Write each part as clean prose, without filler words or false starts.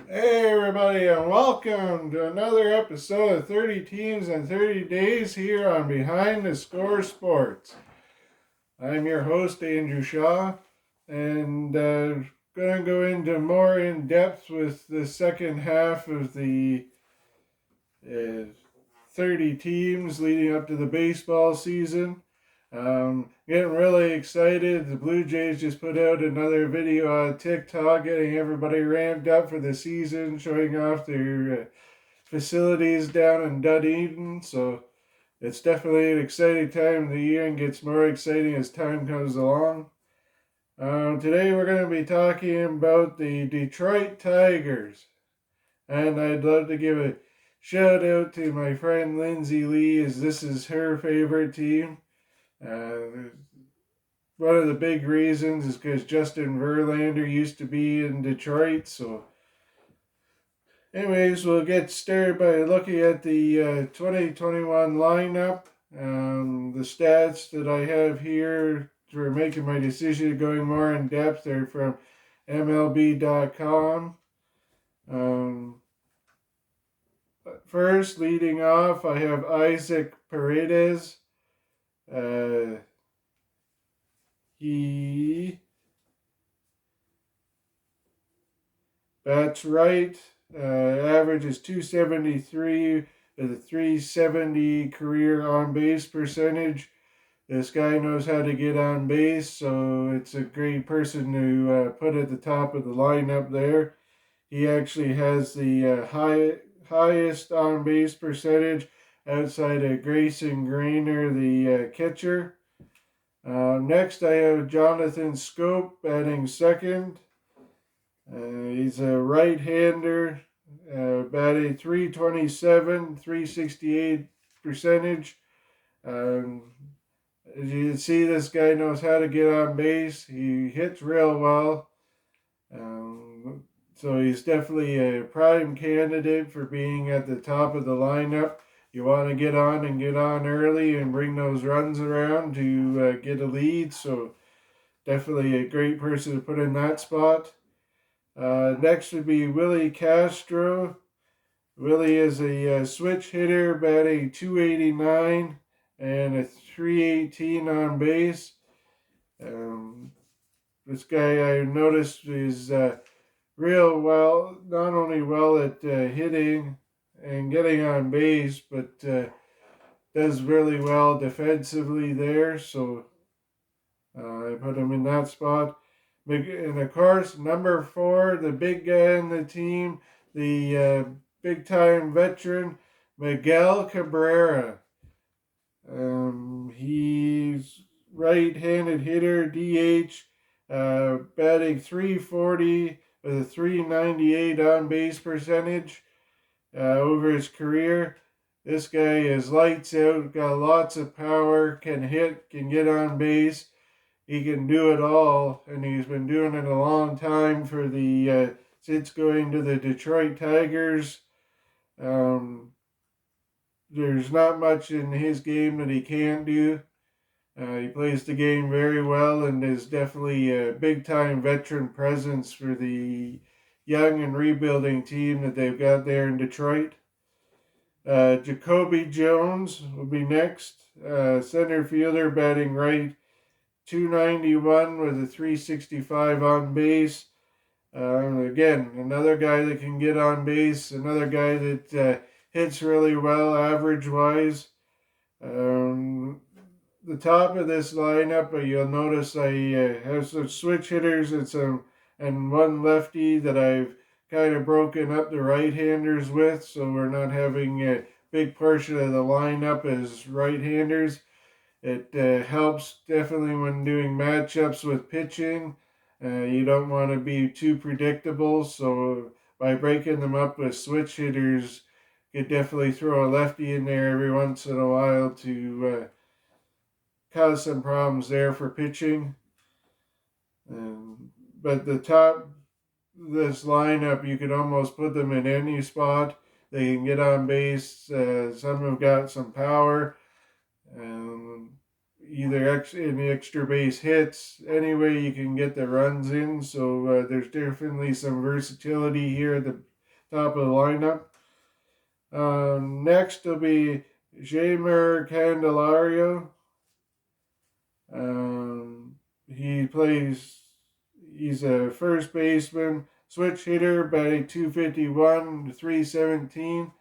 Hey everybody, and welcome to another episode of 30 Teams in 30 Days here on Behind the Score Sports. I'm your host, Andrew Shaw, and going to go into more in depth with the second half of the uh, 30 teams leading up to the baseball season. Getting really excited. The Blue Jays just put out another video on TikTok, getting everybody ramped up for the season, showing off their facilities down in Dunedin. So it's definitely an exciting time of the year and gets more exciting as time comes along. Today we're going to be talking about the Detroit Tigers. And I'd love to give a shout out to my friend Lindsay Lee, as this is her favorite team. One of the big reasons is because Justin Verlander used to be in Detroit. So, anyways, we'll get started by looking at the 2021 lineup. The stats that I have here for making my decision going more in depth are from MLB.com. First, leading off, I have Isaac Paredes. He bats right. Average is 273 with a 370 career on base percentage. This guy knows how to get on base, so it's a great person to put at the top of the lineup there. He actually has the highest on base percentage outside of Grayson Grainer, the catcher. Next, I have Jonathan Scope batting second. He's a right-hander, batting 327, 368 percentage. As you can see, this guy knows how to get on base. He hits real well. So he's definitely a prime candidate for being at the top of the lineup. You want to get on early and bring those runs around to get a lead. So definitely a great person to put in that spot. Next would be Willie Castro. Willie is a switch hitter, batting 289 and a 318 on base. This guy I noticed is real well, not only well at hitting and getting on base, but does really well defensively there. So I put him in that spot. And of course, number 4, the big guy in the team, the big time veteran, Miguel Cabrera. He's right-handed hitter, DH, batting 340 with a 398 on base percentage over his career. This guy is lights out, got lots of power, can hit, can get on base. He can do it all, and he's been doing it a long time for the since going to the Detroit Tigers. There's not much in his game that he can't do. He plays the game very well and is definitely a big-time veteran presence for the young and rebuilding team that they've got there in Detroit. Jacoby Jones will be next. Center fielder, batting right, 291 with a 365 on base. Again, another guy that can get on base, another guy that hits really well average-wise. The top of this lineup, you'll notice I have some switch hitters and one lefty that I've kind of broken up the right-handers with, so we're not having a big portion of the lineup as right-handers. It helps definitely when doing matchups with pitching. You don't want to be too predictable, so by breaking them up with switch hitters, you could definitely throw a lefty in there every once in a while to cause some problems there for pitching. But the top of this lineup, you could almost put them in any spot. They can get on base. Some have got some power. Either in the extra base hits, any way you can get the runs in. So there's definitely some versatility here at the top of the lineup. Next will be Jamer Candelario. He's a first baseman, switch hitter, batting 251 to 317.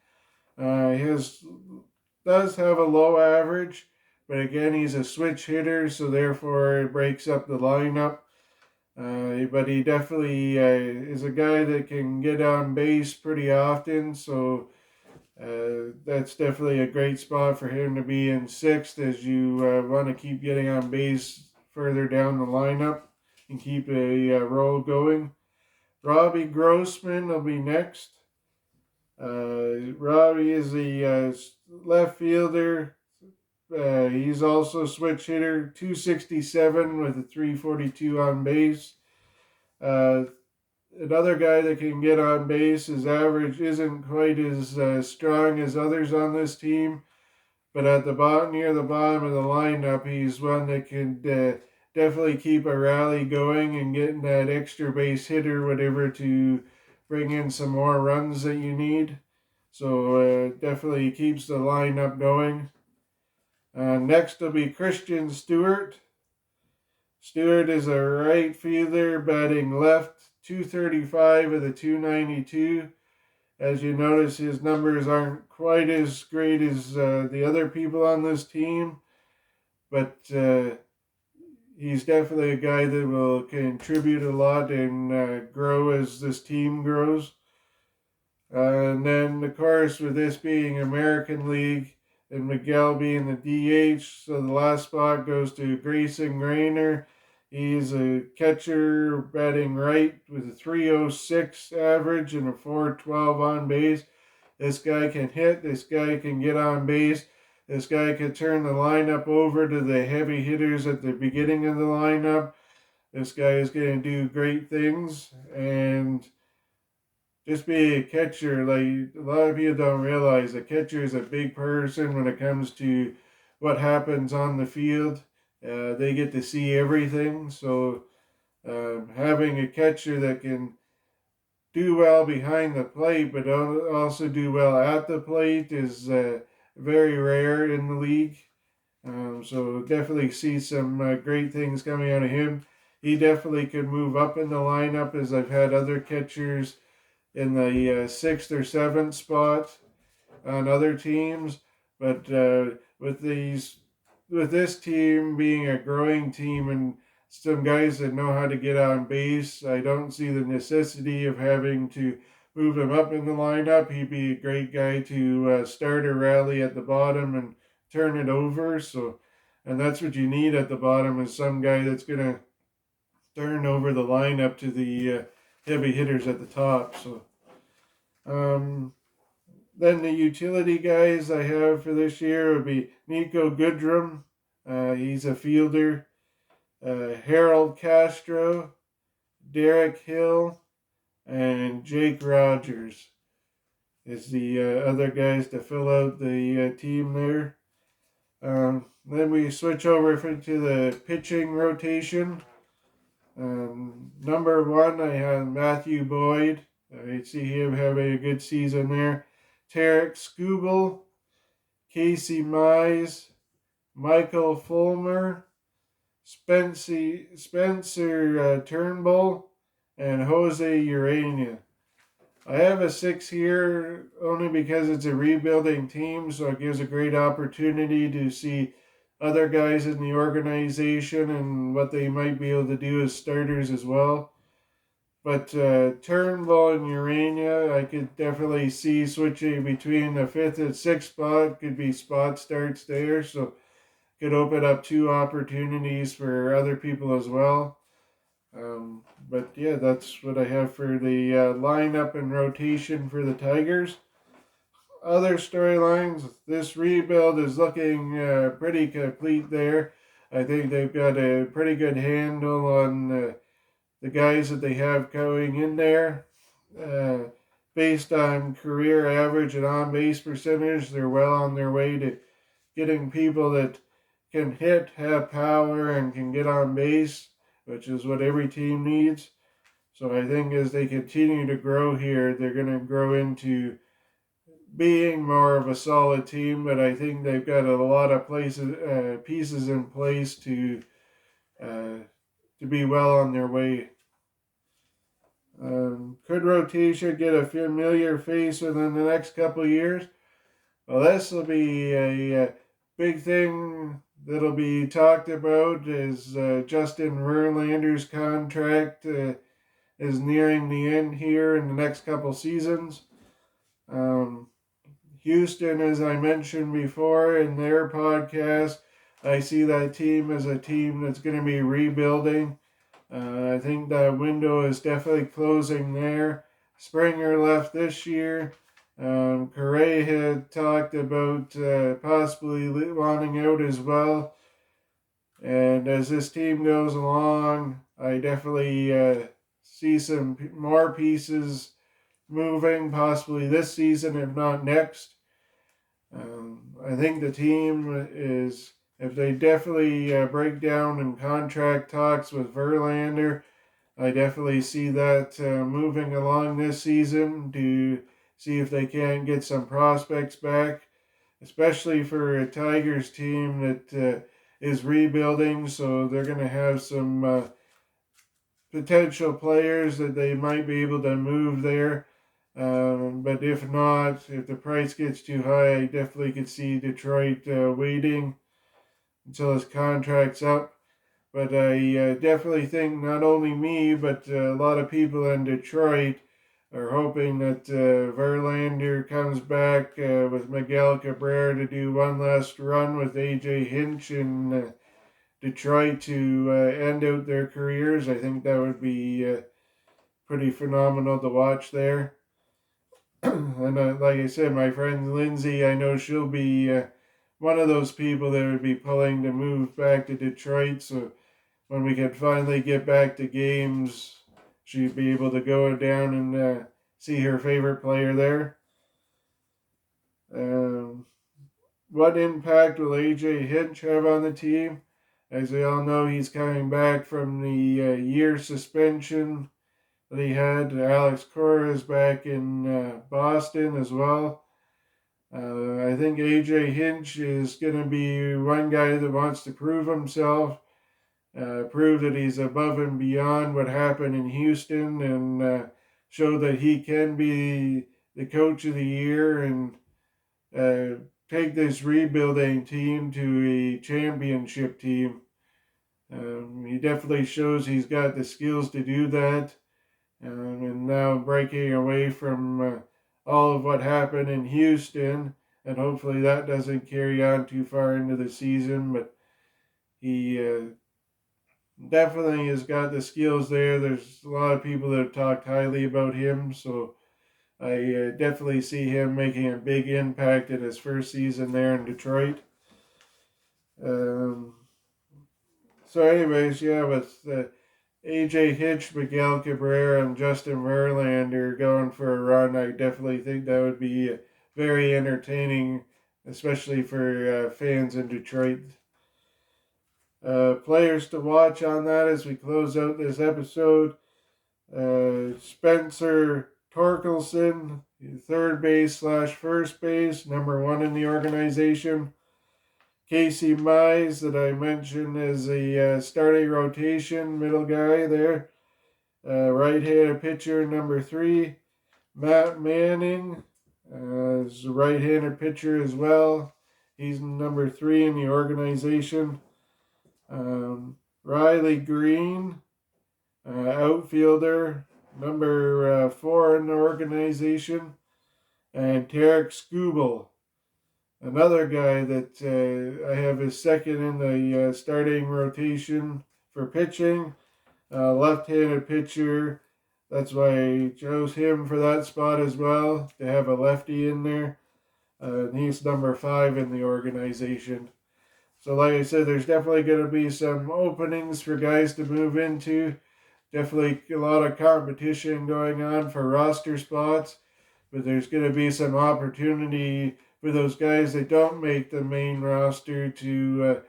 Does have a low average, but again, he's a switch hitter, so therefore it breaks up the lineup. But he definitely is a guy that can get on base pretty often, so that's definitely a great spot for him to be in sixth as you want to keep getting on base further down the lineup and keep a roll going. Robbie Grossman will be next. Robbie is the left fielder. He's also switch hitter, 267 with a 342 on base. Another guy that can get on base. His average isn't quite as strong as others on this team, but at the bottom, near the bottom of the lineup, he's one that can definitely keep a rally going and getting that extra base hit or whatever to bring in some more runs that you need. So definitely keeps the lineup going. Next will be Christian Stewart. Stewart is a right fielder, batting left, 235 with a 292. As you notice, his numbers aren't quite as great as the other people on this team, but he's definitely a guy that will contribute a lot and grow as this team grows. And then, of course, with this being American League and Miguel being the DH, so the last spot goes to Grayson Grainer. He's a catcher batting right with a 306 average and a 412 on base. This guy can hit. This guy can get on base. This guy can turn the lineup over to the heavy hitters at the beginning of the lineup. This guy is going to do great things. And just be a catcher, like a lot of people don't realize, a catcher is a big person when it comes to what happens on the field. They get to see everything, so having a catcher that can do well behind the plate but also do well at the plate is very rare in the league. So definitely see some great things coming out of him. He definitely could move up in the lineup, as I've had other catchers in the sixth or seventh spot on other teams, but with this team being a growing team and some guys that know how to get on base, I don't see the necessity of having to move him up in the lineup. He'd be a great guy to start a rally at the bottom and turn it over. And that's what you need at the bottom, is some guy that's going to turn over the lineup to the heavy hitters at the top. So, then the utility guys I have for this year would be Nico Goodrum. He's a fielder. Harold Castro, Derek Hill, and Jake Rogers is the other guys to fill out the team there. Then we switch over to the pitching rotation. Number one, I have Matthew Boyd. I see him having a good season there. Tarek Skubal, Casey Mize, Michael Fulmer, Spencer Turnbull, and Jose Urania. I have a 6 here only because it's a rebuilding team, so it gives a great opportunity to see other guys in the organization and what they might be able to do as starters as well. But Turnbull and Urania, I could definitely see switching between the 5th and 6th spot. Could be spot starts there, so could open up 2 opportunities for other people as well. But yeah, that's what I have for the lineup and rotation for the Tigers. Other storylines, this rebuild is looking pretty complete there. I think they've got a pretty good handle on the guys that they have going in there. Based on career average and on-base percentage, they're well on their way to getting people that can hit, have power, and can get on base, which is what every team needs. So I think as they continue to grow here, they're going to grow into being more of a solid team. But I think they've got a lot of pieces in place to be well on their way. Could rotation get a familiar face within the next couple of years? Well, this will be a big thing that'll be talked about as Justin Verlander's contract is nearing the end here in the next couple seasons. Houston, as I mentioned before in their podcast, I see that team as a team that's going to be rebuilding. I think that window is definitely closing there. Springer left this year. Correa had talked about possibly wanting out as well. And as this team goes along, I definitely see some more pieces moving, possibly this season, if not next. I think the team is, if they definitely break down in contract talks with Verlander, I definitely see that moving along this season to see if they can get some prospects back, especially for a Tigers team that is rebuilding, so they're going to have some potential players that they might be able to move there. But if not, if the price gets too high, I definitely could see Detroit waiting until his contract's up. But I definitely think not only me, but a lot of people in Detroit are hoping that Verlander comes back with Miguel Cabrera to do one last run with AJ Hinch in Detroit to end out their careers. I think that would be pretty phenomenal to watch there. And like I said, my friend Lindsay, I know she'll be one of those people that would be pulling to move back to Detroit. So when we can finally get back to games, she'd be able to go down and see her favorite player there. What impact will AJ Hinch have on the team? As we all know, he's coming back from the year suspension that he had. Alex Cora is back in Boston as well. I think AJ Hinch is going to be one guy that wants to prove himself, prove that he's above and beyond what happened in Houston, and show that he can be the coach of the year and take this rebuilding team to a championship team. He definitely shows he's got the skills to do that. And now breaking away from all of what happened in Houston, and hopefully that doesn't carry on too far into the season, but he definitely has got the skills there. There's a lot of people that have talked highly about him, so I definitely see him making a big impact in his first season there in Detroit. So anyways, yeah, with AJ Hinch, Miguel Cabrera, and Justin Verlander going for a run, I definitely think that would be very entertaining, especially for fans in Detroit. Players to watch on that as we close out this episode. Spencer Torkelson, third base / first base, number 1 in the organization. Casey Mize, that I mentioned, is a starting rotation middle guy there. Right-handed pitcher, number 3. Matt Manning is a right-handed pitcher as well. He's number 3 in the organization. Riley Green, outfielder, number 4 in the organization. And Tarek Skubal, another guy that I have as second in the starting rotation for pitching. Left-handed pitcher. That's why I chose him for that spot as well, to have a lefty in there. And he's number 5 in the organization. So like I said, there's definitely going to be some openings for guys to move into. Definitely a lot of competition going on for roster spots. But there's going to be some opportunity for those guys that don't make the main roster to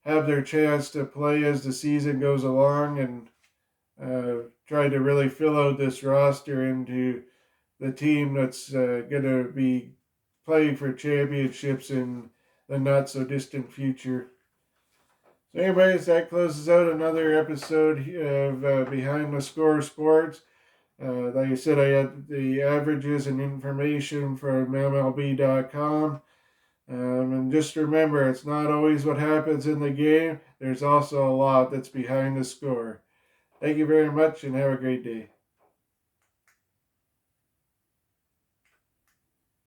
have their chance to play as the season goes along and try to really fill out this roster into the team that's going to be playing for championships in the not so distant future. So, anyways, that closes out another episode of Behind the Score Sports. Like I said, I had the averages and information from MLB.com. And just remember, it's not always what happens in the game. There's also a lot that's behind the score. Thank you very much and have a great day.